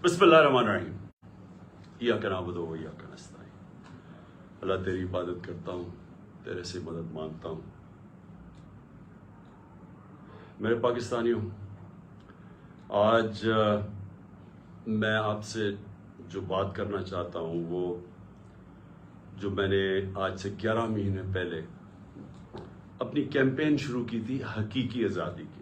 بسم اللہ الرحمن الرحیم. ایاک نعبد و ایاک نستعین. اللہ تیری عبادت کرتا ہوں، تیرے سے مدد مانگتا ہوں. میرے پاکستانیوں، آج میں آپ سے جو بات کرنا چاہتا ہوں وہ جو میں نے آج سے 11 مہینے پہلے اپنی کیمپین شروع کی تھی حقیقی آزادی کی.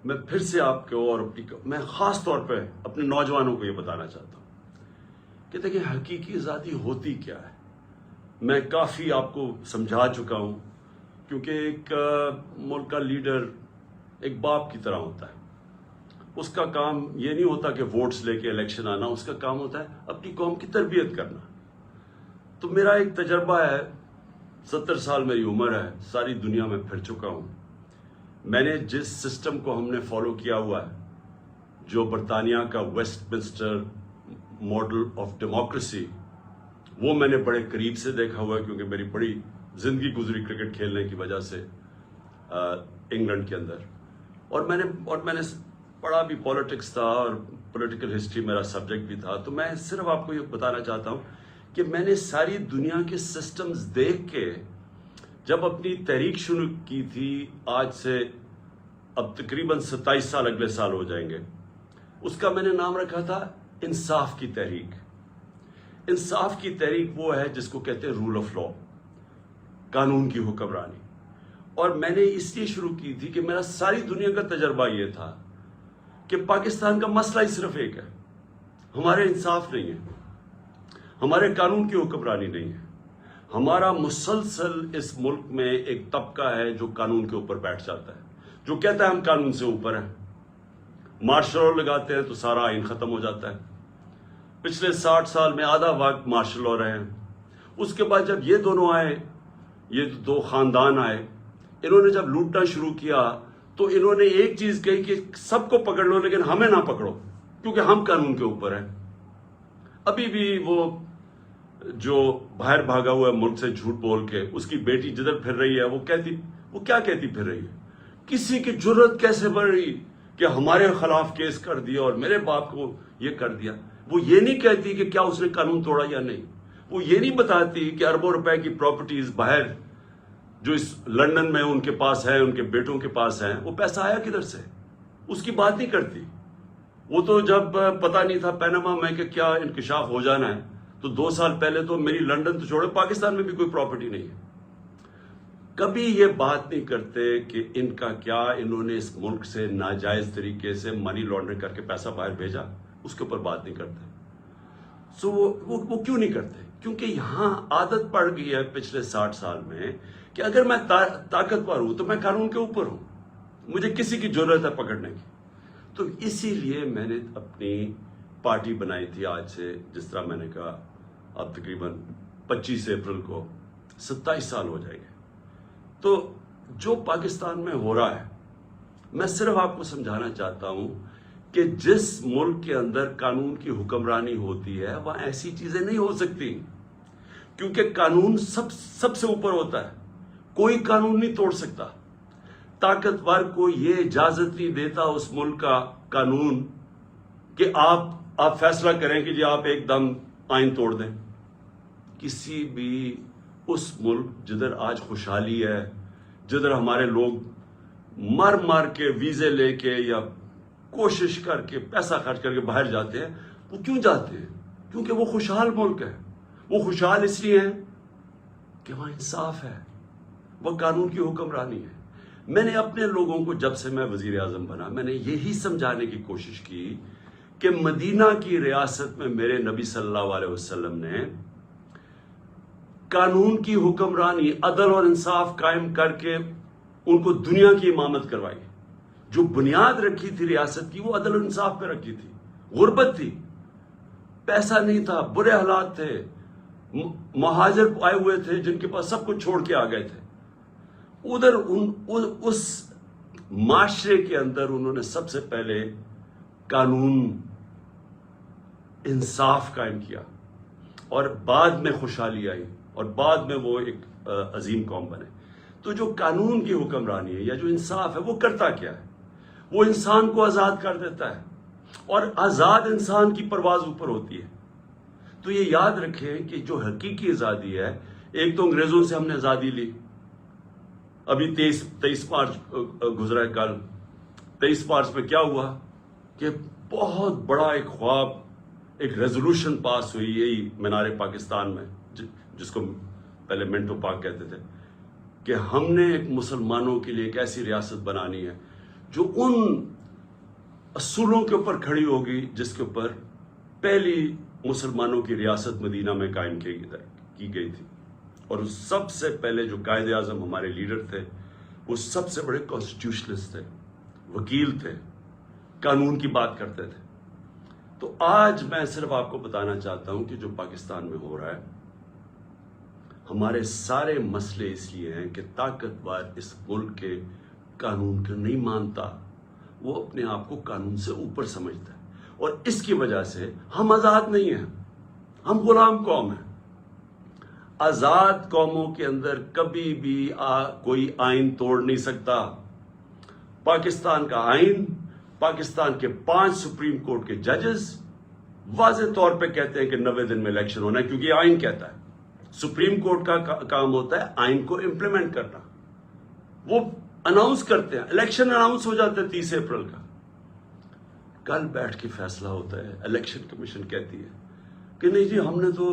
میں پھر سے آپ کو اور میں خاص طور پہ اپنے نوجوانوں کو یہ بتانا چاہتا ہوں کہ دیکھیں حقیقی آزادی ہوتی کیا ہے. میں کافی آپ کو سمجھا چکا ہوں، کیونکہ ایک ملک کا لیڈر ایک باپ کی طرح ہوتا ہے. اس کا کام یہ نہیں ہوتا کہ ووٹس لے کے الیکشن آنا، اس کا کام ہوتا ہے اپنی قوم کی تربیت کرنا. تو میرا ایک تجربہ ہے، 70 سال میری عمر ہے، ساری دنیا میں پھر چکا ہوں. میں نے جس سسٹم کو ہم نے فالو کیا ہوا ہے، جو برطانیہ کا Westminster model of democracy, وہ میں نے بڑے قریب سے دیکھا ہوا ہے، کیونکہ میری بڑی زندگی گزری کرکٹ کھیلنے کی وجہ سے انگلینڈ کے اندر. اور میں نے پڑھا بھی پالیٹکس تھا اور پولیٹیکل ہسٹری میرا سبجیکٹ بھی تھا. تو میں صرف آپ کو یہ بتانا چاہتا ہوں کہ میں نے ساری دنیا کے سسٹمز دیکھ کے جب اپنی تحریک شروع کی تھی، آج سے اب تقریباً 27 سال اگلے سال ہو جائیں گے، اس کا میں نے نام رکھا تھا انصاف کی تحریک. انصاف کی تحریک وہ ہے جس کو کہتے ہیں رول آف لا، قانون کی حکمرانی. اور میں نے اس لیے شروع کی تھی کہ میرا ساری دنیا کا تجربہ یہ تھا کہ پاکستان کا مسئلہ ہی صرف ایک ہے، ہمارے انصاف نہیں ہے، ہمارے قانون کی حکمرانی نہیں ہے. ہمارا مسلسل اس ملک میں ایک طبقہ ہے جو قانون کے اوپر بیٹھ جاتا ہے، جو کہتا ہے ہم قانون سے اوپر ہیں. مارشل لا لگاتے ہیں تو سارا آئین ختم ہو جاتا ہے. پچھلے 60 سال میں آدھا وقت مارشل لا رہے ہیں. اس کے بعد جب یہ دونوں آئے، یہ دو خاندان آئے، انہوں نے جب لوٹنا شروع کیا تو انہوں نے ایک چیز کہی کہ سب کو پکڑ لو لیکن ہمیں نہ پکڑو، کیونکہ ہم قانون کے اوپر ہیں. ابھی بھی وہ جو باہر بھاگا ہوا ہے ملک سے جھوٹ بول کے، اس کی بیٹی جدھر پھر رہی ہے وہ کیا کہتی پھر رہی ہے؟ کسی کی جرت کیسے بڑھ رہی کہ ہمارے خلاف کیس کر دیا اور میرے باپ کو یہ کر دیا. وہ یہ نہیں کہتی کہ کیا اس نے قانون توڑا یا نہیں. وہ یہ نہیں بتاتی کہ اربوں روپے کی پراپرٹیز باہر جو اس لندن میں ان کے پاس ہے، ان کے بیٹوں کے پاس ہیں، وہ پیسہ آیا کدھر سے، اس کی بات نہیں کرتی. وہ تو جب پتہ نہیں تھا پیناما میں کہ کیا انکشاف ہو جانا ہے، تو 2 سال پہلے تو میری لندن تو چھوڑے پاکستان میں بھی کوئی پراپرٹی نہیں ہے. کبھی یہ بات نہیں کرتے کہ ان کا کیا، انہوں نے اس ملک سے ناجائز طریقے سے منی لانڈرنگ کر کے پیسہ باہر بھیجا، اس کے اوپر بات نہیں کرتے. سو وہ کیوں نہیں کرتے؟ کیونکہ یہاں عادت پڑ گئی ہے پچھلے 60 سال میں کہ اگر میں طاقتور ہوں تو میں قانون کے اوپر ہوں، مجھے کسی کی ضرورت ہے پکڑنے کی. تو اسی لیے میں نے اپنی پارٹی بنائی تھی. آج سے جس طرح میں نے کہا اب تقریباً 25 اپریل کو 27 سال ہو جائیں گے. تو جو پاکستان میں ہو رہا ہے، میں صرف آپ کو سمجھانا چاہتا ہوں کہ جس ملک کے اندر قانون کی حکمرانی ہوتی ہے وہاں ایسی چیزیں نہیں ہو سکتی، کیونکہ قانون سب سے اوپر ہوتا ہے. کوئی قانون نہیں توڑ سکتا. طاقتور کو یہ اجازت نہیں دیتا اس ملک کا قانون کہ آپ فیصلہ کریں کہ جی آپ ایک دم آئین توڑ دیں. کسی بھی اس ملک جدھر آج خوشحالی ہے، جدھر ہمارے لوگ مر کے ویزے لے کے یا کوشش کر کے پیسہ خرچ کر کے باہر جاتے ہیں، وہ کیوں جاتے ہیں؟ کیونکہ وہ خوشحال ملک ہے. وہ خوشحال اس لیے ہیں کہ وہاں انصاف ہے، وہ قانون کی حکمرانی ہے. میں نے اپنے لوگوں کو جب سے میں وزیر اعظم بنا، میں نے یہی سمجھانے کی کوشش کی کہ مدینہ کی ریاست میں میرے نبی صلی اللہ علیہ وسلم نے قانون کی حکمرانی، عدل اور انصاف قائم کر کے ان کو دنیا کی امامت کروائی. جو بنیاد رکھی تھی ریاست کی وہ عدل اور انصاف پہ رکھی تھی. غربت تھی، پیسہ نہیں تھا، برے حالات تھے، مہاجر آئے ہوئے تھے جن کے پاس سب کچھ چھوڑ کے آ گئے تھے. ادھر اس معاشرے کے اندر انہوں نے سب سے پہلے قانون، انصاف قائم کیا، اور بعد میں خوشحالی آئی اور بعد میں وہ ایک عظیم قوم بنے. تو جو قانون کی حکمرانی ہے یا جو انصاف ہے وہ کرتا کیا ہے؟ وہ انسان کو آزاد کر دیتا ہے. اور آزاد انسان کی پرواز اوپر ہوتی ہے. تو یہ یاد رکھیں کہ جو حقیقی آزادی ہے، ایک تو انگریزوں سے ہم نے آزادی لی. ابھی 23 مارچ گزرا ہے کل. 23 مارچ میں کیا ہوا کہ بہت بڑا ایک خواب، ایک ریزولوشن پاس ہوئی یہی مینار پاکستان میں، جس کو پہلے منٹو پاک کہتے تھے، کہ ہم نے ایک مسلمانوں کے لیے ایک ایسی ریاست بنانی ہے جو ان اصولوں کے اوپر کھڑی ہوگی جس کے اوپر پہلی مسلمانوں کی ریاست مدینہ میں قائم کی گئی تھی. اور سب سے پہلے جو قائد اعظم ہمارے لیڈر تھے وہ سب سے بڑے کانسٹیٹیوشنسٹ تھے، وکیل تھے، قانون کی بات کرتے تھے. تو آج میں صرف آپ کو بتانا چاہتا ہوں کہ جو پاکستان میں ہو رہا ہے، ہمارے سارے مسئلے اس لیے ہیں کہ طاقتور اس ملک کے قانون کو نہیں مانتا، وہ اپنے آپ کو قانون سے اوپر سمجھتا ہے، اور اس کی وجہ سے ہم آزاد نہیں ہیں، ہم غلام قوم ہیں. آزاد قوموں کے اندر کبھی بھی کوئی آئین توڑ نہیں سکتا. پاکستان کا آئین، پاکستان کے 5 سپریم کورٹ کے ججز واضح طور پہ کہتے ہیں کہ 90 دن میں الیکشن ہونا ہے، کیونکہ یہ آئین کہتا ہے. سپریم کورٹ کا کام ہوتا ہے آئین کو امپلیمنٹ کرنا. وہ اناؤنس کرتے ہیں، الیکشن اناؤنس ہو جاتا ہے 30 اپریل کا، کل بیٹھ کے فیصلہ ہوتا ہے. الیکشن کمیشن کہتی ہے کہ نہیں جی، ہم نے تو،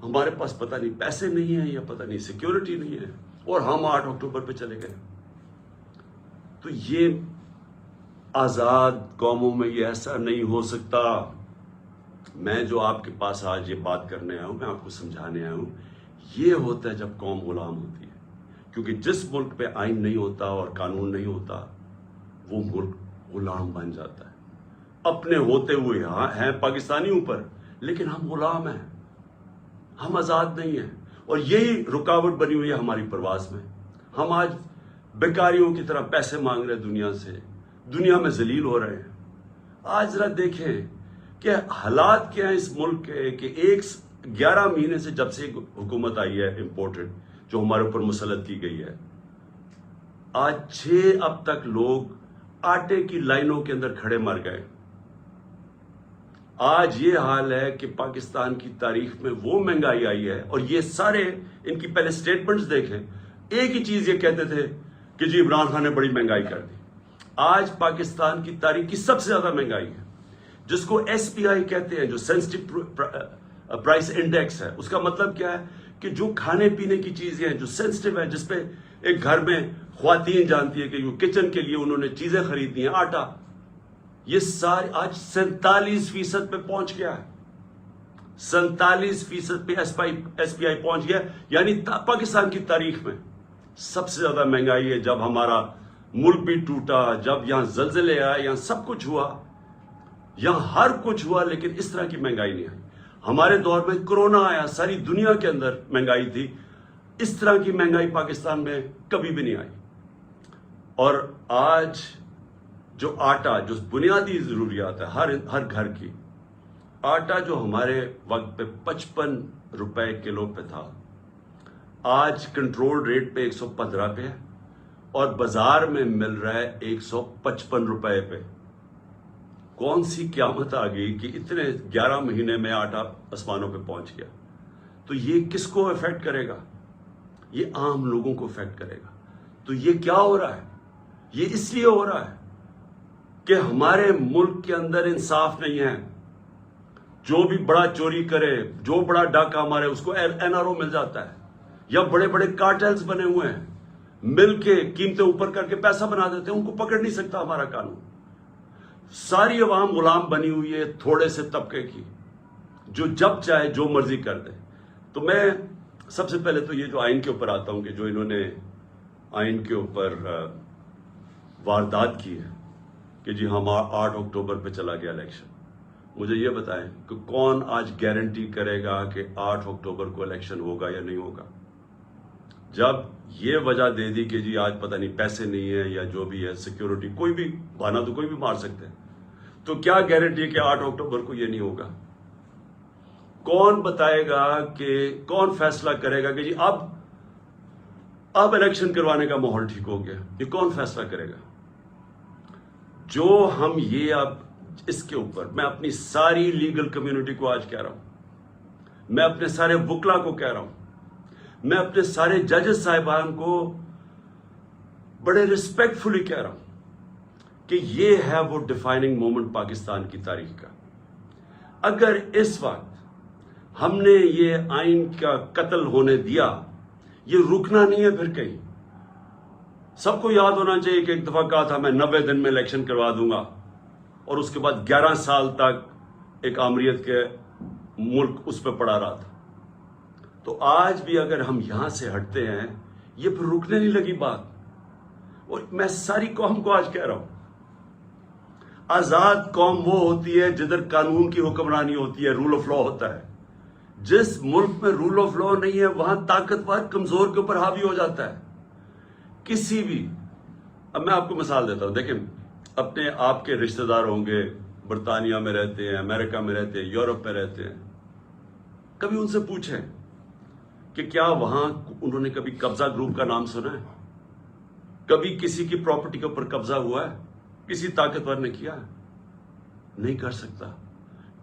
ہمارے پاس پتہ نہیں پیسے نہیں ہیں یا پتہ نہیں سیکیورٹی نہیں ہے، اور ہم 8 اکتوبر پہ چلے گئے. تو یہ آزاد قوموں میں یہ ایسا نہیں ہو سکتا. میں جو آپ کے پاس آج یہ بات کرنے آیا ہوں، میں آپ کو سمجھانے آیا ہوں، یہ ہوتا ہے جب قوم غلام ہوتی ہے. کیونکہ جس ملک پہ آئین نہیں ہوتا اور قانون نہیں ہوتا، وہ ملک غلام بن جاتا ہے. اپنے ہوتے ہوئے ہیں پاکستانی اوپر، لیکن ہم غلام ہیں، ہم آزاد نہیں ہیں. اور یہی رکاوٹ بنی ہوئی ہے ہماری پرواز میں. ہم آج بیکاریوں کی طرح پیسے مانگ رہے دنیا سے، دنیا میں ذلیل ہو رہے ہیں. آج ذرا دیکھیں کہ حالات کیا ہیں اس ملک کے، کہ 11 مہینے سے جب سے حکومت آئی ہے امپورٹڈ، جو ہمارے اوپر مسلط کی گئی ہے، آج 6 اب تک لوگ آٹے کی لائنوں کے اندر کھڑے مر گئے. آج یہ حال ہے کہ پاکستان کی تاریخ میں وہ مہنگائی آئی ہے، اور یہ سارے ان کی پہلے سٹیٹمنٹس دیکھیں، ایک ہی چیز یہ کہتے تھے کہ جی عمران خان نے بڑی مہنگائی کر دی. آج پاکستان کی تاریخ کی سب سے زیادہ مہنگائی ہے، جس کو SPI کہتے ہیں، جو سینسٹیو پرائس انڈیکس ہے. اس کا مطلب کیا ہے کہ جو کھانے پینے کی چیزیں ہیں جو سینسٹیو ہیں، جس پہ ایک گھر میں خواتین جانتی ہے کہ جو کچن کے لیے انہوں نے چیزیں خریدنی ہیں، آٹا، یہ سارے آج 47% پہ پہنچ گیا ہے. 47% پہ SPI پہنچ گیا، یعنی پاکستان کی تاریخ میں سب سے زیادہ مہنگائی ہے. جب ہمارا ملک بھی ٹوٹا، جب یہاں زلزلے آئے، یہاں سب کچھ ہوا، یہاں ہر کچھ ہوا، لیکن اس طرح کی مہنگائی نہیں آئی. ہمارے دور میں کرونا آیا، ساری دنیا کے اندر مہنگائی تھی، اس طرح کی مہنگائی پاکستان میں کبھی بھی نہیں آئی. اور آج جو آٹا، جو بنیادی ضروریات ہے ہر گھر کی، آٹا جو ہمارے وقت پہ 55 روپے کلو پہ تھا، آج کنٹرول ریٹ پہ 115 پہ ہے، اور بازار میں مل رہا ہے 155 روپے پہ. کون سی قیامت آ گئی کہ اتنے 11 مہینے میں آٹا آسمانوں پہ پہنچ گیا. تو یہ کس کو افیکٹ کرے گا؟ یہ عام لوگوں کو افیکٹ کرے گا. تو یہ کیا ہو رہا ہے؟ یہ اس لیے ہو رہا ہے کہ ہمارے ملک کے اندر انصاف نہیں ہے. جو بھی بڑا چوری کرے، جو بڑا ڈاکہ مارے، اس کو NRO مل جاتا ہے، یا بڑے بڑے کارٹلز بنے ہوئے ہیں، مل کے قیمتیں اوپر کر کے پیسہ بنا دیتے ہیں، ان کو پکڑ نہیں سکتا ہمارا قانون. ساری عوام غلام بنی ہوئی ہے تھوڑے سے طبقے کی، جو جب چاہے جو مرضی کر دے. تو میں سب سے پہلے تو یہ جو آئین کے اوپر آتا ہوں، کہ جو انہوں نے آئین کے اوپر واردات کی ہے کہ جی ہم 8 اکتوبر پہ چلا گیا الیکشن. مجھے یہ بتائیں کہ کون آج گارنٹی کرے گا کہ 8 اکتوبر کو الیکشن ہوگا یا نہیں ہوگا؟ جب یہ وجہ دے دی کہ جی آج پتہ نہیں پیسے نہیں ہیں یا جو بھی ہے، سیکیورٹی، کوئی بھی بہانہ تو کوئی بھی مار سکتے ہیں، تو کیا گارنٹی ہے کہ 8 اکتوبر کو یہ نہیں ہوگا؟ کون بتائے گا کہ، کون فیصلہ کرے گا کہ جی اب الیکشن کروانے کا ماحول ٹھیک ہو گیا؟ یہ کون فیصلہ کرے گا؟ جو ہم یہ اب اس کے اوپر میں اپنی ساری لیگل کمیونٹی کو آج کہہ رہا ہوں، میں اپنے سارے وکلا کو کہہ رہا ہوں، میں اپنے سارے ججز صاحبان کو بڑے ریسپیکٹ فلی کہہ رہا ہوں کہ یہ ہے وہ ڈیفائننگ مومنٹ پاکستان کی تاریخ کا۔ اگر اس وقت ہم نے یہ آئین کا قتل ہونے دیا، یہ رکنا نہیں ہے پھر کہیں۔ سب کو یاد ہونا چاہیے کہ ایک دفعہ کہا تھا میں 90 دن میں الیکشن کروا دوں گا، اور اس کے بعد 11 سال تک ایک آمریت کے ملک اس پہ پڑا رہا تھا۔ تو آج بھی اگر ہم یہاں سے ہٹتے ہیں، یہ پھر رکنے نہیں لگی بات۔ اور میں ساری قوم کو آج کہہ رہا ہوں، آزاد قوم وہ ہوتی ہے جدھر قانون کی حکمرانی ہوتی ہے، رول آف لا ہوتا ہے۔ جس ملک میں رول آف لا نہیں ہے، وہاں طاقتور کمزور کے اوپر حاوی ہو جاتا ہے۔ کسی بھی، اب میں آپ کو مثال دیتا ہوں، دیکھیں اپنے آپ کے رشتہ دار ہوں گے، برطانیہ میں رہتے ہیں، امریکہ میں رہتے ہیں، یورپ میں رہتے ہیں، کبھی ان سے پوچھیں کہ کیا وہاں انہوں نے کبھی قبضہ گروپ کا نام سنا ہے؟ کبھی کسی کی پراپرٹی کے اوپر قبضہ ہوا ہے؟ کسی طاقتور نے کیا ہے؟ نہیں کر سکتا،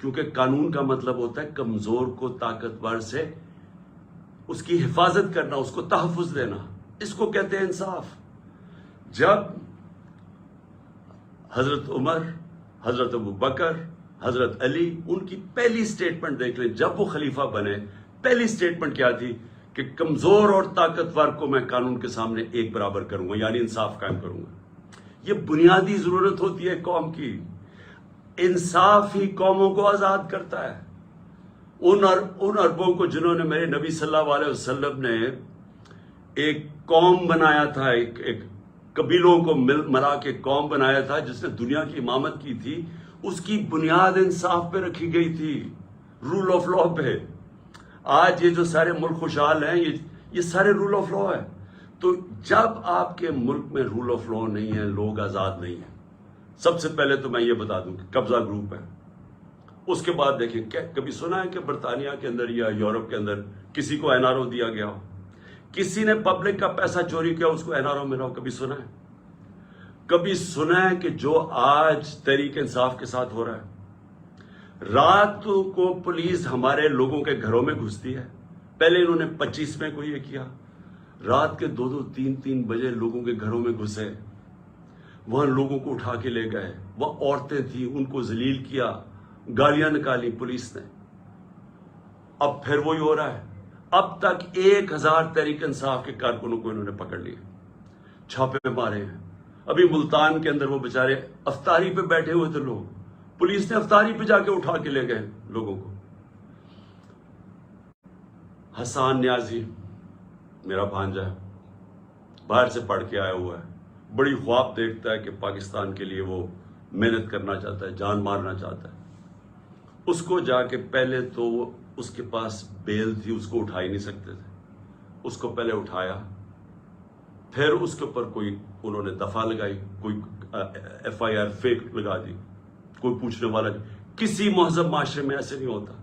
کیونکہ قانون کا مطلب ہوتا ہے کمزور کو طاقتور سے اس کی حفاظت کرنا، اس کو تحفظ دینا۔ اس کو کہتے ہیں انصاف۔ جب حضرت عمر، حضرت ابو بکر، حضرت علی، ان کی پہلی سٹیٹمنٹ دیکھ لیں، جب وہ خلیفہ بنے پہلی سٹیٹمنٹ کیا تھی کہ کمزور اور طاقتور کو میں قانون کے سامنے ایک برابر کروں گا، یعنی انصاف قائم کروں گا۔ یہ بنیادی ضرورت ہوتی ہے قوم کی۔ انصاف ہی قوموں کو آزاد کرتا ہے۔ ان اربوں کو جنہوں نے میرے نبی صلی اللہ علیہ وسلم نے ایک قوم بنایا تھا، ایک قبیلوں کو ملا کے قوم بنایا تھا جس نے دنیا کی امامت کی تھی، اس کی بنیاد انصاف پہ رکھی گئی تھی، رول آف لا پہ۔ آج یہ جو سارے ملک خوشحال ہیں، یہ سارے رول آف لا ہے۔ تو جب آپ کے ملک میں رول آف لا نہیں ہے، لوگ آزاد نہیں ہیں۔ سب سے پہلے تو میں یہ بتا دوں کہ قبضہ گروپ ہے۔ اس کے بعد دیکھیں، کبھی سنا ہے کہ برطانیہ کے اندر یا یورپ کے اندر کسی کو NRO دیا گیا ہو؟ کسی نے پبلک کا پیسہ چوری کیا، اس کو NRO ملا ہو؟ کبھی سنا ہے؟ کبھی سنا ہے کہ جو آج تحریک انصاف کے ساتھ ہو رہا ہے؟ رات کو پولیس ہمارے لوگوں کے گھروں میں گھستی ہے۔ پہلے انہوں نے 25 میں کو یہ کیا، رات کے 2-2, 3-3 بجے لوگوں کے گھروں میں گھسے، وہاں لوگوں کو اٹھا کے لے گئے، وہ عورتیں تھیں ان کو ذلیل کیا، گالیاں نکالی پولیس نے۔ اب پھر وہی ہو رہا ہے۔ اب تک 1000 تحریک انصاف کے کارکنوں کو انہوں نے پکڑ لیا، چھاپے مارے ہیں۔ ابھی ملتان کے اندر وہ بیچارے افطاری پہ بیٹھے ہوئے تھے لوگ، پولیس نے افطاری پہ جا کے اٹھا کے لے گئے لوگوں کو۔ حسان نیازی میرا بھانجا ہے، باہر سے پڑھ کے آیا ہوا ہے، بڑی خواب دیکھتا ہے کہ پاکستان کے لیے وہ محنت کرنا چاہتا ہے، جان مارنا چاہتا ہے۔ اس کو جا کے پہلے تو اس کے پاس بیل تھی، اس کو اٹھا ہی نہیں سکتے تھے، اس کو پہلے اٹھایا، پھر اس کے اوپر کوئی انہوں نے دفعہ لگائی، کوئی FIR فیک لگا دی، کوئی پوچھنے والا نہیں۔ کسی مہذب معاشرے میں ایسے نہیں ہوتا۔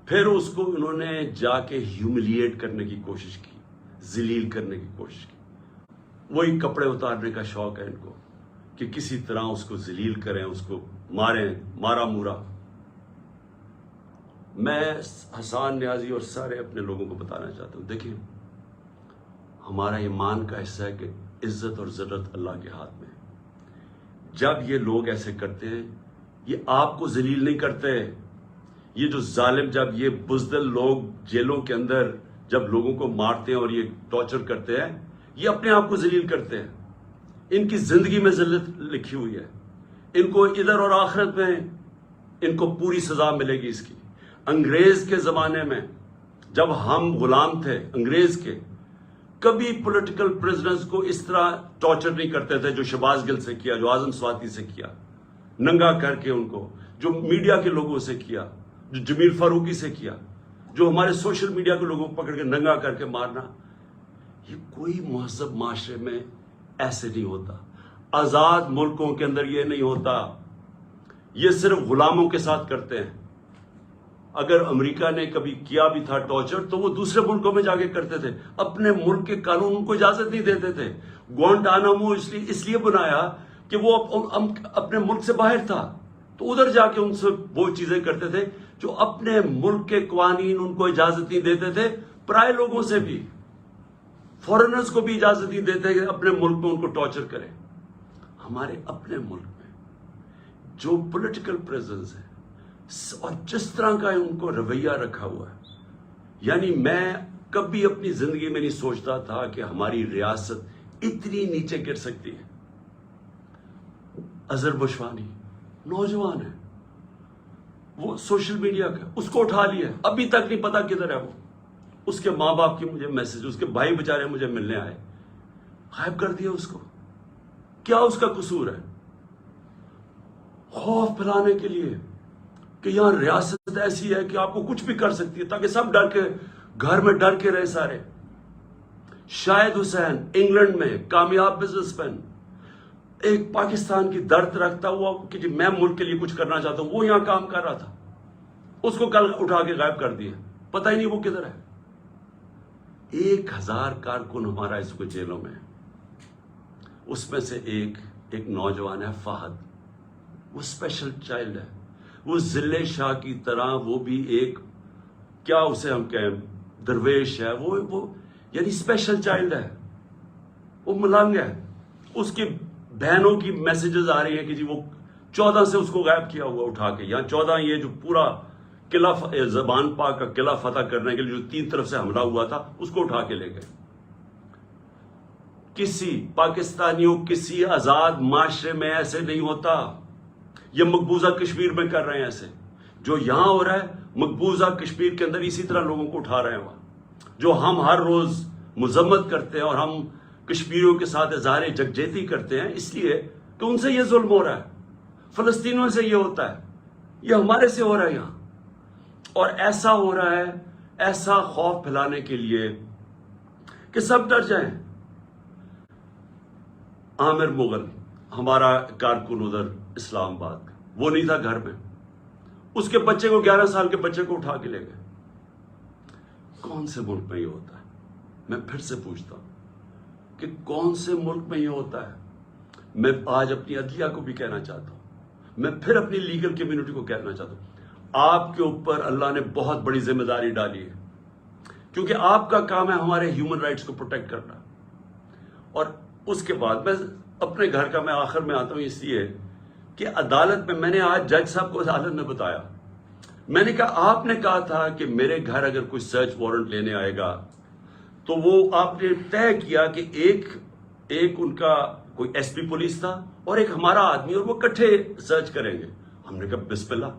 پھر اس کو انہوں نے جا کے ہیوملیٹ کرنے کی کوشش کی، ذلیل کرنے کی کوشش کی۔ وہی کپڑے اتارنے کا شوق ہے ان کو کہ کسی طرح اس کو ذلیل کریں، اس کو ماریں، مارا مورا۔ میں حسان نیازی اور سارے اپنے لوگوں کو بتانا چاہتا ہوں، دیکھیں ہمارا ایمان کا حصہ ہے کہ عزت اور ذلت اللہ کے ہاتھ میں ہے۔ جب یہ لوگ ایسے کرتے ہیں، یہ آپ کو ذلیل نہیں کرتے۔ یہ جو ظالم، جب یہ بزدل لوگ جیلوں کے اندر جب لوگوں کو مارتے ہیں اور یہ ٹارچر کرتے ہیں، یہ اپنے آپ کو ذلیل کرتے ہیں۔ ان کی زندگی میں ذلت لکھی ہوئی ہے، ان کو ادھر اور آخرت میں ان کو پوری سزا ملے گی اس کی۔ انگریز کے زمانے میں جب ہم غلام تھے انگریز کے، کبھی پولیٹیکل پرزنرز کو اس طرح ٹارچر نہیں کرتے تھے جو شہباز گل سے کیا، جو اعظم سواتی سے کیا، ننگا کر کے ان کو، جو میڈیا کے لوگوں سے کیا، جو جمیل فاروقی سے کیا، جو ہمارے سوشل میڈیا کے لوگوں کو پکڑ کے ننگا کر کے مارنا۔ یہ کوئی مہذب معاشرے میں ایسے نہیں ہوتا، آزاد ملکوں کے اندر یہ نہیں ہوتا۔ یہ صرف غلاموں کے ساتھ کرتے ہیں۔ اگر امریکہ نے کبھی کیا بھی تھا ٹارچر تو وہ دوسرے ملکوں میں جا کے کرتے تھے، اپنے ملک کے قانون کو اجازت نہیں دیتے تھے۔ گوانٹانامو اس لیے بنایا کہ وہ اپنے ملک سے باہر تھا، تو ادھر جا کے ان سے وہ چیزیں کرتے تھے جو اپنے ملک کے قوانین ان کو اجازت نہیں دیتے تھے، پرائے لوگوں سے بھی، فورنرز کو بھی اجازت نہیں دیتے کہ اپنے ملک میں ان کو ٹارچر کریں۔ ہمارے اپنے ملک میں جو پولیٹیکل پریزنس ہے اور جس طرح کا ان کو رویہ رکھا ہوا ہے، یعنی میں کبھی اپنی زندگی میں نہیں سوچتا تھا کہ ہماری ریاست اتنی نیچے گر سکتی ہے۔ اظہر بشوانی نوجوان ہے، وہ سوشل میڈیا کا، اس کو اٹھا لیا، ابھی تک نہیں پتا کدھر ہے وہ۔ اس کے ماں باپ کی مجھے میسج، اس کے بھائی بچارے مجھے ملنے آئے، غائب کر دیا اس کو۔ کیا اس کا قصور ہے؟ خوف پھیلانے کے لیے کہ یہاں ریاست ایسی ہے کہ آپ کو کچھ بھی کر سکتی ہے، تاکہ سب ڈر کے گھر میں ڈر کے رہے سارے۔ شاہد حسین انگلینڈ میں کامیاب بزنس مین، ایک پاکستان کی درد رکھتا ہوا کہ جی میں ملک کے لیے کچھ کرنا چاہتا ہوں، وہ یہاں کام کر رہا تھا، اس کو کل اٹھا کے غائب کر دیا، پتہ ہی نہیں وہ کدھر ہے۔ 1000 کارکن ہمارا اس کو جیلوں میں ہے، اس میں سے ایک نوجوان ہے فہد، وہ اسپیشل چائلڈ ہے، وہ ضلع شاہ کی طرح وہ بھی ایک، کیا اسے ہم کہیں، درویش ہے، وہ یعنی اسپیشل چائلڈ ہے، وہ ملنگ ہے۔ اس کی بہنوں کی میسیجز آ رہی ہیں کہ جی وہ 14 سے اس کو غائب کیا ہوا اٹھا کے، یہاں 14 یہ جو پورا قلعہ زبان پاک کا قلعہ فتح کرنے کے لیے جو 3 طرف سے حملہ ہوا تھا، اس کو اٹھا کے لے گئے۔ کسی پاکستانیوں کسی آزاد معاشرے میں ایسے نہیں ہوتا، یہ مقبوضہ کشمیر میں کر رہے ہیں ایسے، جو یہاں ہو رہا ہے مقبوضہ کشمیر کے اندر اسی طرح لوگوں کو اٹھا رہے ہیں وہاں، جو ہم ہر روز مذمت کرتے ہیں اور ہم کشمیریوں کے ساتھ اظہار یکجہتی کرتے ہیں، اس لیے کہ ان سے یہ ظلم ہو رہا ہے، فلسطینیوں سے یہ ہوتا ہے، یہ ہمارے سے ہو رہا ہے یہاں، اور ایسا ہو رہا ہے، ایسا خوف پھیلانے کے لیے کہ سب ڈر جائیں۔ عامر مغل ہمارا کارکن ادھر اسلام آباد کا، وہ نہیں تھا گھر میں، اس کے بچے کو 11 سال کے بچے کو اٹھا کے لے گئے۔ کون سے ملک میں یہ ہوتا ہے؟ میں پھر سے پوچھتا ہوں کہ کون سے ملک میں یہ ہوتا ہے؟ میں آج اپنی عدلیہ کو بھی کہنا چاہتا ہوں، میں پھر اپنی لیگل کمیونٹی کو کہنا چاہتا ہوں، آپ کے اوپر اللہ نے بہت بڑی ذمہ داری ڈالی ہے، کیونکہ آپ کا کام ہے ہمارے ہیومن رائٹس کو پروٹیکٹ کرنا۔ اور اس کے بعد میں اپنے گھر کا میں آخر میں آتا ہوں اس لیے کہ عدالت میں نے آج جج صاحب کو عدالت میں بتایا، میں نے کہا آپ نے کہا تھا کہ میرے گھر اگر کوئی سرچ وارنٹ لینے آئے گا تو وہ آپ نے طے کیا کہ ایک ان کا کوئی ایس پی پولیس تھا اور ایک ہمارا آدمی، اور وہ کٹھے سرچ کریں گے۔ ہم نے کہا بسم اللہ۔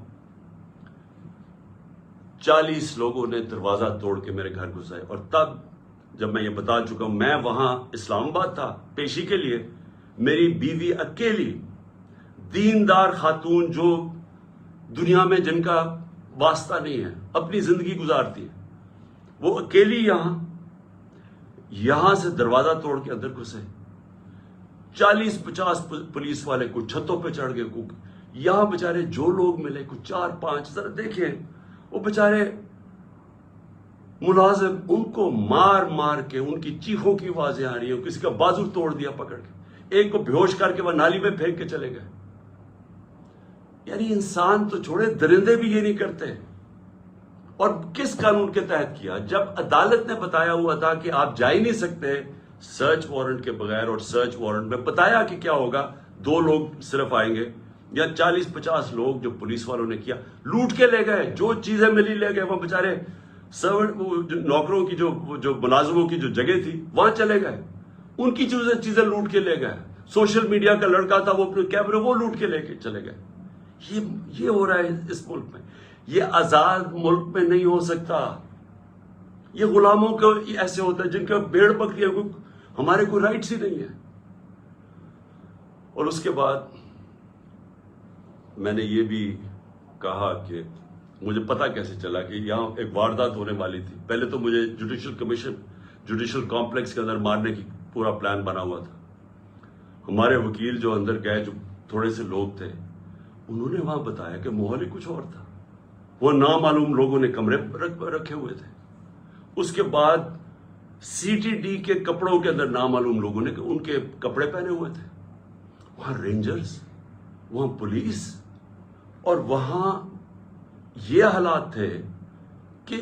40 لوگوں نے دروازہ توڑ کے میرے گھر گھسائے، اور تب جب میں یہ بتا چکا ہوں، میں وہاں اسلام آباد تھا پیشی کے لیے، میری بیوی اکیلی، دیندار خاتون جو دنیا میں جن کا واسطہ نہیں ہے، اپنی زندگی گزارتی ہے، وہ اکیلی یہاں سے دروازہ توڑ کے اندر گھسے۔ 40-50 پولیس والے کچھ چھتوں پہ چڑھ گئے، یہاں بےچارے جو لوگ ملے کچھ 4-5، ذرا دیکھیں وہ بےچارے ملازم، ان کو مار مار کے ان کی چیخوں کی آوازیں آ رہی ہیں، کسی کا بازو توڑ دیا پکڑ کے، ایک کو بیہوش کر کے وہ نالی میں پھینک کے چلے گئے۔ یعنی انسان تو چھوڑے، درندے بھی یہ نہیں کرتے۔ اور کس قانون کے تحت کیا؟ جب عدالت نے بتایا ہوا تھا کہ آپ جا ہی نہیں سکتے سرچ وارنٹ کے بغیر، اور سرچ وارنٹ میں بتایا کہ کیا ہوگا، 2 لوگ صرف آئیں گے یا 40-50 لوگ جو پولیس والوں نے کیا، لوٹ کے لے گئے، جو چیزیں ملی لے گئے، وہ بیچارے سرونٹ نوکروں کی جو ملازموں کی جو جگہ تھی وہاں چلے گئے، ان کی چیزیں لوٹ کے لے گئے۔ سوشل میڈیا کا لڑکا تھا، وہ اپنے کیمرے وہ لوٹ کے لے کے چلے گئے۔ یہ ہو رہا ہے اس ملک میں، یہ آزاد ملک میں نہیں ہو سکتا۔ یہ غلاموں کو ایسے ہوتا ہے جن کے بھیڑ بکریاں کو ہمارے کوئی رائٹس ہی نہیں ہے۔ اور اس کے بعد میں نے یہ بھی کہا کہ مجھے پتا کیسے چلا کہ یہاں ایک واردات ہونے والی تھی۔ پہلے تو مجھے جوڈیشل کمپلیکس کے اندر مارنے کی پورا پلان بنا ہوا تھا۔ ہمارے وکیل جو اندر گئے، جو تھوڑے سے لوگ تھے، انہوں نے وہاں بتایا کہ ماحول ہی کچھ اور تھا، وہ نامعلوم لوگوں نے کمرے رکھے ہوئے تھے۔ اس کے بعد سی ٹی ڈی کے کپڑوں کے اندر نامعلوم لوگوں نے ان کے کپڑے پہنے ہوئے تھے، وہاں رینجرز، وہاں پولیس، اور وہاں یہ حالات تھے کہ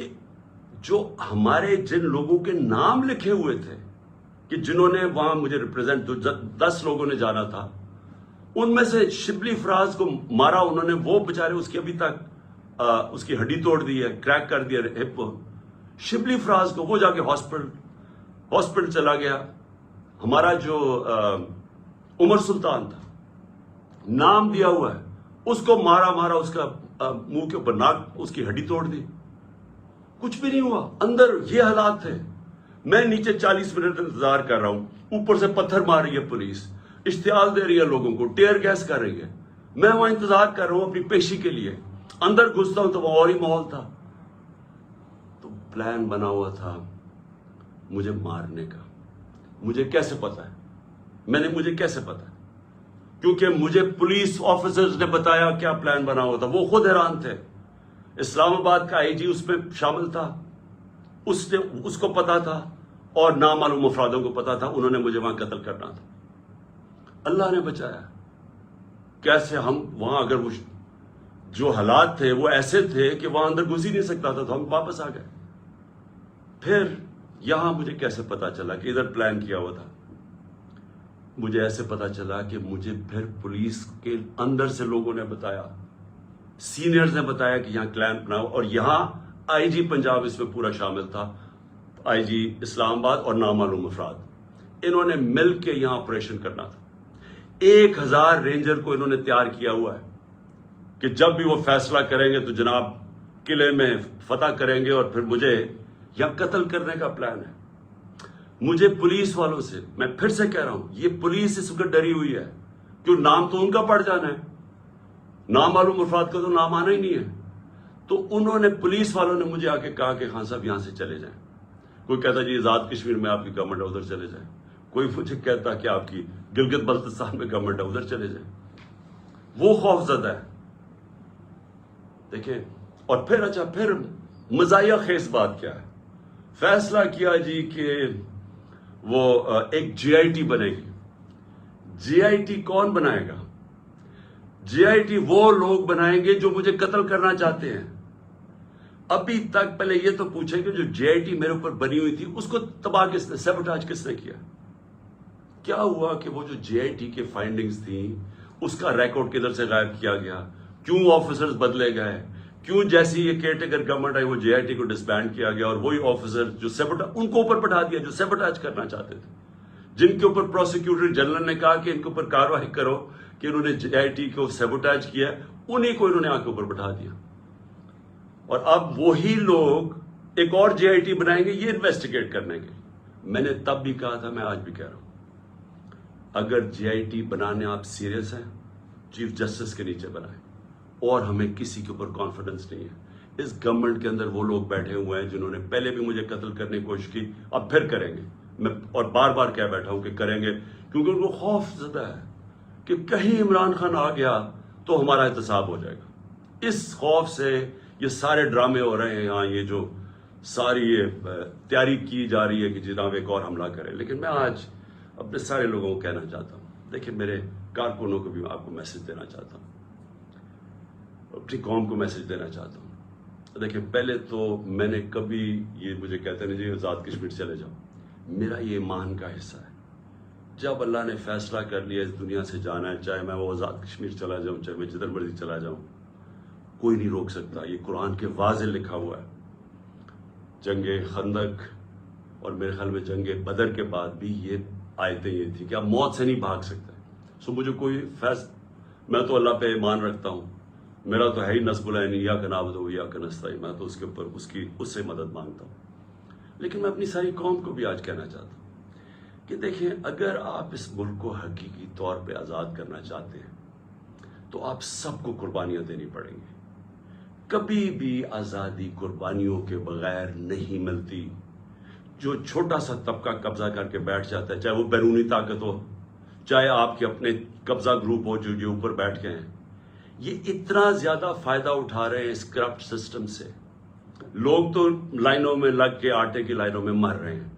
جو ہمارے جن لوگوں کے نام لکھے ہوئے تھے کہ جنہوں نے وہاں مجھے ریپرزینٹ 10 لوگوں نے جانا تھا، ان میں سے شبلی فراز کو مارا انہوں نے، وہ بیچارے اس کی ابھی تک اس کی ہڈی توڑ دی ہے، کریک کر دیا ہپ کو. شبلی فراز کو وہ جا کے ہاسپٹل چلا گیا. ہمارا جو عمر سلطان تھا، نام دیا ہوا ہے، اس کو مارا اس کا منہ کے اوپر ناک، اس کی ہڈی توڑ دی. کچھ بھی نہیں ہوا. اندر یہ حالات تھے. میں نیچے 40 منٹ انتظار کر رہا ہوں، اوپر سے پتھر مار رہی ہے پولیس، اشتعال دے رہی ہے لوگوں کو، ٹیئر گیس کر رہی ہے. میں وہاں انتظار کر رہا ہوں اپنی پیشی کے لیے. اندر گھستا ہوں تو وہ اور ہی ماحول تھا. تو پلان بنا ہوا تھا مجھے مارنے کا. مجھے کیسے پتا ہے؟ مجھے کیسے پتا ہے؟ کیونکہ مجھے پولیس آفیسرز نے بتایا کیا پلان بنا ہوا تھا. وہ خود حیران تھے. اسلام آباد کا آئی جی اس میں شامل تھا، اس کو پتا تھا، اور نامعلوم افرادوں کو پتا تھا. انہوں نے مجھے وہاں قتل کرنا تھا. اللہ نے بچایا. کیسے ہم وہاں، اگر وہ جو حالات تھے وہ ایسے تھے کہ وہاں اندر گھس ہی نہیں سکتا تھا، تو ہم واپس آ گئے. پھر یہاں مجھے کیسے پتا چلا کہ ادھر پلان کیا ہوا تھا؟ مجھے ایسے پتا چلا کہ مجھے پھر پولیس کے اندر سے لوگوں نے بتایا، سینئرز نے بتایا کہ یہاں پلان بناؤ. اور یہاں آئی جی پنجاب اس میں پورا شامل تھا، آئی جی اسلام آباد اور نامعلوم افراد. انہوں نے مل کے یہاں آپریشن کرنا تھا. 1000 رینجر کو انہوں نے تیار کیا ہوا ہے کہ جب بھی وہ فیصلہ کریں گے تو جناب قلعے میں فتح کریں گے، اور پھر مجھے یہاں قتل کرنے کا پلان ہے. مجھے پولیس والوں سے، میں پھر سے کہہ رہا ہوں، یہ پولیس اس وقت ڈری ہوئی ہے، کیوں نام تو ان کا پڑ جانا ہے، نامعلوم افراد کا تو نام آنا ہی نہیں ہے. تو انہوں نے، پولیس والوں نے مجھے آ کے کہا کہ خان صاحب یہاں سے چلے جائیں. کوئی کہتا جی آزاد کشمیر میں آپ کی گورنمنٹ ہے، ادھر چلے جائیں. کوئی مجھے کہتا کہ آپ کی گلگت بلتستان میں گورنمنٹ ہے، ادھر چلے جائیں. وہ خوف زدہ ہے. دیکھیں، اور پھر مزاحیہ خیز بات کیا ہے؟ فیصلہ کیا جی کہ وہ ایک جے آئی ٹی بنے گی. جے آئی ٹی کون بنائے گا؟ جے آئی ٹی وہ لوگ بنائیں گے جو مجھے قتل کرنا چاہتے ہیں. ابھی تک پہلے یہ تو پوچھیں کہ جو جے آئی ٹی میرے اوپر بنی ہوئی تھی اس کو تباہ کس نے، سیبوٹاج کس نے کیا؟ کیا ہوا کہ وہ جو جے آئی ٹی کے فائنڈنگز تھیں اس کا ریکارڈ کدھر سے غائب کیا گیا؟ کیوں آفیسرز بدلے گئے؟ کیوں جیسی یہ کیئر ٹیکر گورنمنٹ آئی وہ جے آئی ٹی کو ڈسبینڈ کیا گیا، اور وہی آفیسر جو ان کو اوپر بٹھا دیا جو سیبوٹاج کرنا چاہتے تھے، جن کے اوپر پروسیکیوٹر جنرل نے کہا کہ ان کے اوپر کارروائی کرو کہ انہوں نے جے آئی ٹی کو سیبوٹاج کیا، انہی کو انہوں نے آ کے اوپر بٹھا دیا. اور اب وہی لوگ ایک اور جے آئی ٹی بنائیں گے یہ انویسٹیگیٹ کرنے کے. میں نے تب بھی کہا تھا، میں آج بھی کہہ رہا ہوں، اگر جے آئی ٹی بنانے آپ سیریس ہیں، چیف جسٹس کے نیچے بنائیں. اور ہمیں کسی کے اوپر کانفیڈنس نہیں ہے. اس گورنمنٹ کے اندر وہ لوگ بیٹھے ہوئے ہیں جنہوں نے پہلے بھی مجھے قتل کرنے کی کوشش کی، اب پھر کریں گے. میں اور بار بار کہہ بیٹھا ہوں کہ کریں گے، کیونکہ ان کو خوف زدہ ہے کہ کہیں عمران خان آ گیا تو ہمارا احتساب ہو جائے گا. اس خوف سے یہ سارے ڈرامے ہو رہے ہیں یہاں، یہ جو ساری یہ تیاری کی جا رہی ہے کہ جناب ایک اور حملہ کرے. لیکن میں آج اپنے سارے لوگوں کو کہنا چاہتا ہوں، دیکھیں میرے کارکنوں کو بھی میں آپ کو میسج دینا چاہتا ہوں، اپنی قوم کو میسج دینا چاہتا ہوں. دیکھیں، پہلے تو میں نے کبھی یہ مجھے کہتے نہیں جی آزاد کشمیر چلے جاؤ، میرا یہ ایمان کا حصہ ہے. جب اللہ نے فیصلہ کر لیا اس دنیا سے جانا ہے، چاہے میں وہ آزاد کشمیر چلا جاؤں، چاہے میں جدھر مرضی چلا جاؤں، کوئی نہیں روک سکتا. یہ قرآن کے واضح لکھا ہوا ہے. جنگ خندق اور میرے خیال میں جنگ بدر کے بعد بھی یہ آیتیں یہ تھی کہ آپ موت سے نہیں بھاگ سکتے. سو مجھے کوئی میں تو اللہ پہ ایمان رکھتا ہوں، میرا تو ہے ہی نصب العین یا کا نعبد و یا کا نستعین، میں تو اس کے اوپر اس سے مدد مانگتا ہوں. لیکن میں اپنی ساری قوم کو بھی آج کہنا چاہتا ہوں کہ دیکھیں، اگر آپ اس ملک کو حقیقی طور پہ آزاد کرنا چاہتے ہیں تو آپ سب کو قربانیاں دینی پڑیں گی. کبھی بھی آزادی قربانیوں کے بغیر نہیں ملتی. جو چھوٹا سا طبقہ قبضہ کر کے بیٹھ جاتا ہے، چاہے وہ بیرونی طاقت ہو، چاہے آپ کے اپنے قبضہ گروپ ہو جو اوپر بیٹھ گئے ہیں، یہ اتنا زیادہ فائدہ اٹھا رہے ہیں اس کرپٹ سسٹم سے. لوگ تو لائنوں میں لگ کے آٹے کی لائنوں میں مر رہے ہیں،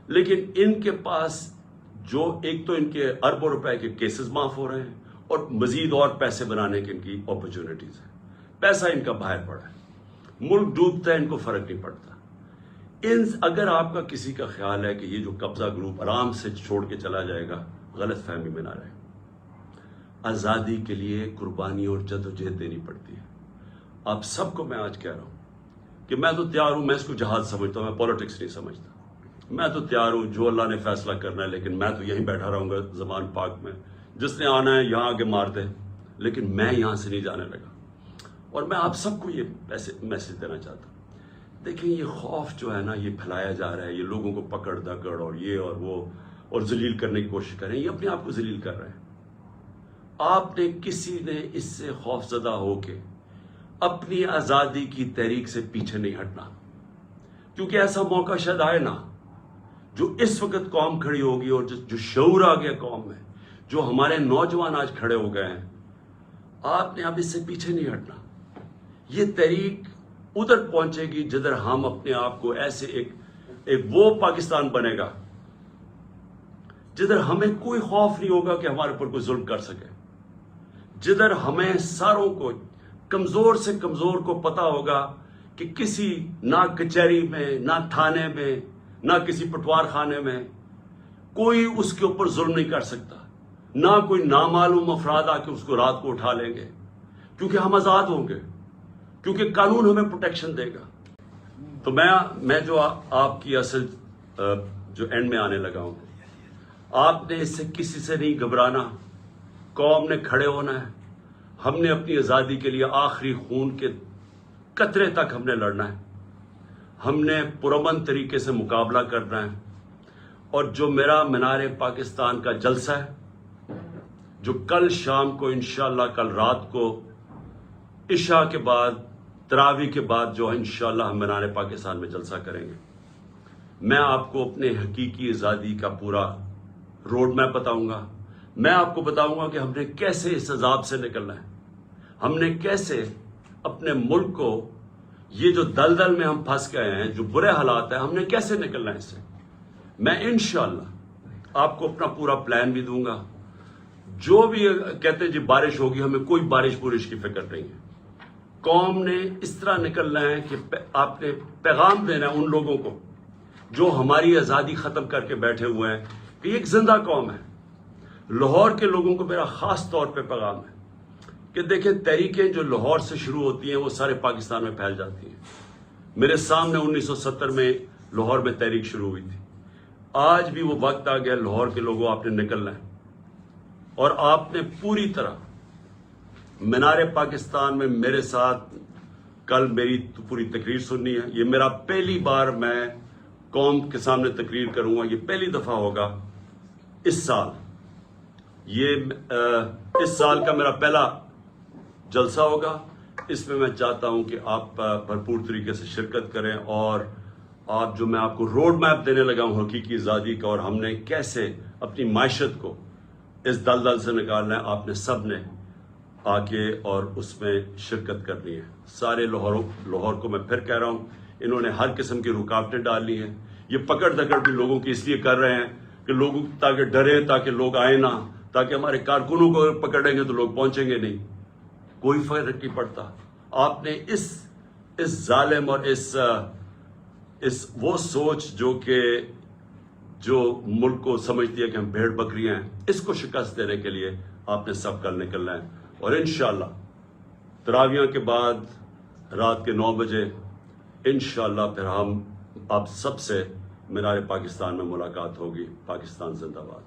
لیکن ان کے پاس جو ایک تو ان کے اربوں روپے کے کیسز معاف ہو رہے ہیں، اور مزید اور پیسے بنانے کی ان کی اپرچونٹیز ہیں. پیسہ ان کا باہر پڑا ہے, ملک ڈوبتا ہے, ان کو فرق نہیں پڑتا. اگر آپ کا کسی کا خیال ہے کہ یہ جو قبضہ گروپ آرام سے چھوڑ کے چلا جائے گا, غلط فہمی میں نہ رہے. آزادی کے لیے قربانی اور جدوجہد دینی پڑتی ہے. آپ سب کو میں آج کہہ رہا ہوں کہ میں تو تیار ہوں, میں اس کو جہاد سمجھتا ہوں, میں پولیٹکس نہیں سمجھتا. میں تو تیار ہوں, جو اللہ نے فیصلہ کرنا ہے, لیکن میں تو یہیں بیٹھا رہوں گا زمان پاک میں. جس نے آنا ہے یہاں آگے مار دے, لیکن میں یہاں سے نہیں جانے لگا. اور میں آپ سب کو یہ میسج دینا چاہتا ہوں. دیکھیں, یہ خوف جو ہے نا, یہ پھیلایا جا رہا ہے, یہ لوگوں کو پکڑ دکڑ اور یہ اور وہ اور ذلیل کرنے کی کوشش کر رہے ہیں. یہ اپنے آپ کو ذلیل کر رہے ہیں. آپ نے کسی نے اس سے خوف زدہ ہو کے اپنی آزادی کی تحریک سے پیچھے نہیں ہٹنا, کیونکہ ایسا موقع شاید آئے نا, جو اس وقت قوم کھڑی ہوگی اور جو شعور آ گیا قوم میں, جو ہمارے نوجوان آج کھڑے ہو گئے ہیں, آپ نے اب اس سے پیچھے نہیں ہٹنا. یہ تحریک ادھر پہنچے گی جدھر ہم اپنے آپ کو ایسے ایک وہ پاکستان بنے گا جدھر ہمیں کوئی خوف نہیں ہوگا کہ ہمارے اوپر کوئی ظلم کر سکے, جدھر ہمیں ساروں کو, کمزور سے کمزور کو پتا ہوگا کہ کسی نہ کچہری میں, نہ تھانے میں, نہ کسی پٹوار خانے میں کوئی اس کے اوپر ظلم نہیں کر سکتا. نہ کوئی نامعلوم افراد آ کے اس کو رات کو اٹھا لیں گے, کیونکہ ہم آزاد ہوں گے, کیونکہ قانون ہمیں پروٹیکشن دے گا. تو میں جو آپ کی اصل جو اینڈ میں آنے لگا ہوں, آپ نے اس سے کسی سے نہیں گھبرانا. قوم نے کھڑے ہونا ہے. ہم نے اپنی آزادی کے لیے آخری خون کے قطرے تک ہم نے لڑنا ہے. ہم نے پرامن طریقے سے مقابلہ کرنا ہے. اور جو میرا مینار پاکستان کا جلسہ ہے, جو کل شام کو انشاءاللہ, کل رات کو عشاء کے بعد, تراویح کے بعد جو انشاءاللہ ہم مینار پاکستان میں جلسہ کریں گے, میں آپ کو اپنے حقیقی آزادی کا پورا روڈ میپ بتاؤں گا. میں آپ کو بتاؤں گا کہ ہم نے کیسے اس عذاب سے نکلنا ہے, ہم نے کیسے اپنے ملک کو, یہ جو دلدل میں ہم پھنس گئے ہیں, جو برے حالات ہیں, ہم نے کیسے نکلنا ہے اس سے. میں انشاءاللہ آپ کو اپنا پورا پلان بھی دوں گا. جو بھی کہتے ہیں جی بارش ہوگی, ہمیں کوئی بارش کی فکر نہیں ہے. قوم نے اس طرح نکلنا ہے کہ آپ نے پیغام دینا ہے ان لوگوں کو جو ہماری آزادی ختم کر کے بیٹھے ہوئے ہیں کہ یہ ایک زندہ قوم ہے. لاہور کے لوگوں کو میرا خاص طور پہ پیغام ہے کہ دیکھیں, تحریکیں جو لاہور سے شروع ہوتی ہیں وہ سارے پاکستان میں پھیل جاتی ہیں. میرے سامنے 1970 میں لاہور میں تحریک شروع ہوئی تھی. آج بھی وہ وقت آ گیا, لاہور کے لوگوں آپ نے نکلنا ہے, اور آپ نے پوری طرح مینار پاکستان میں میرے ساتھ کل میری پوری تقریر سننی ہے. یہ میرا پہلی بار میں قوم کے سامنے تقریر کروں گا, یہ پہلی دفعہ ہوگا اس سال. یہ اس سال کا میرا پہلا جلسہ ہوگا. اس میں چاہتا ہوں کہ آپ بھرپور طریقے سے شرکت کریں, اور آپ جو میں آپ کو روڈ میپ دینے لگا ہوں حقیقی آزادی کا, اور ہم نے کیسے اپنی معیشت کو اس دلدل سے نکالنا ہے, آپ نے سب نے آ کے اور اس میں شرکت کرنی ہے. سارے لاہور کو میں پھر کہہ رہا ہوں, انہوں نے ہر قسم کی رکاوٹیں ڈالی ہیں. یہ پکڑ دکڑ بھی لوگوں کی اس لیے کر رہے ہیں کہ لوگ تاکہ ڈرے, تاکہ لوگ آئے نہ, تاکہ ہمارے کارکنوں کو پکڑیں گے تو لوگ پہنچیں گے نہیں. کوئی فرق نہیں پڑتا. آپ نے اس ظالم اور اس وہ سوچ جو ملک کو سمجھتی ہے کہ ہم بھیڑ بکریاں ہیں, اس کو شکست دینے کے لیے آپ نے سب کل نکلنا ہے. اور انشاءاللہ تراویح کے بعد رات کے 9 بجے انشاءاللہ پھر ہم آپ سب سے مینار پاکستان میں ملاقات ہوگی. پاکستان زندہ باد.